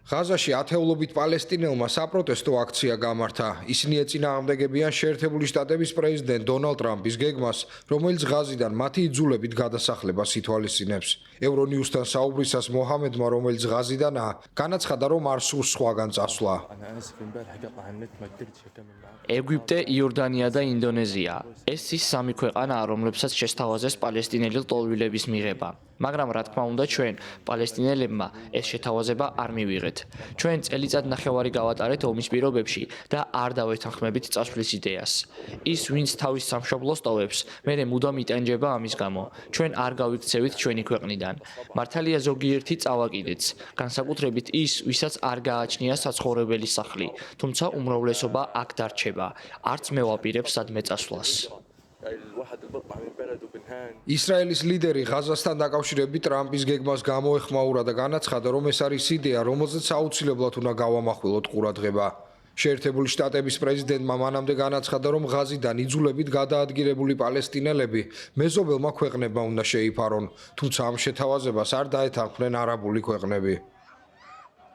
ღაზაში ათეულობით პალესტინელმა საპროტესტო აქცია გამართა. ისინი ეწინააღმდეგებიან შეერთებული შტატების პრეზიდენტ დონალდ ტრამპის გეგმას, რომელიც ღაზიდან მათი იძულებით გადასახლებას ითვალისწინებს. ევრონიუსთან საუბრისას მოჰამედმა, რომელიც ღაზიდანაა, განაცხადა, რომ არ სურს სხვაგან წასვლა. ეგვიპტე, იორდანია და ინდონეზია. ეს ის სამი ქვეყანაა, რომლებსაც შესთავაზეს პალესტინელი ლტოლვილების მიღება. მაგრამ რა თქმა უნდა, ჩვენ პალესტინელებმა ეს შეთავაზება არ მივიღეთ. ჩვენ წელიწად ნახევარი გავატარეთ ომის პირობებში და არ დავეთანხმებით წასვლის იდეას. ის, ვინც თავის სამშობლოს ტოვებს, მერე მუდამ იტანჯება ამის გამო. ჩვენ არ გავიქცევით ჩვენი ქვეყნიდან. მართალია ზოგიერთი წავაკიდეც, განსაკუთრებით ის, ვისაც არ გააჩნია საცხოვრებელი სახლი, თუმცა უმრავლესობა აქ დარჩება. არც მე ვაპირებ სადმე წასვლას. ისრაელის ლიდერი ღაზასთან დაკავშირებით ტრამპის გეგმას გამოეხმაურა და განაცხადა, რომ ეს არის იდეა, რომელზეც აუცილებლად უნდა გავამახვილოთ ყურადღება. შეერთებული შტატების პრეზიდენტმა მანამდე განაცხადა, რომ ღაზიდან იძულებით გადაადგილებული პალესტინელები მეზობელმა ქვეყნებმა უნდა შეიფარონ, თუმცა ამ შეთავაზებას არ დაეთანხმნენ არაბული ქვეყნები.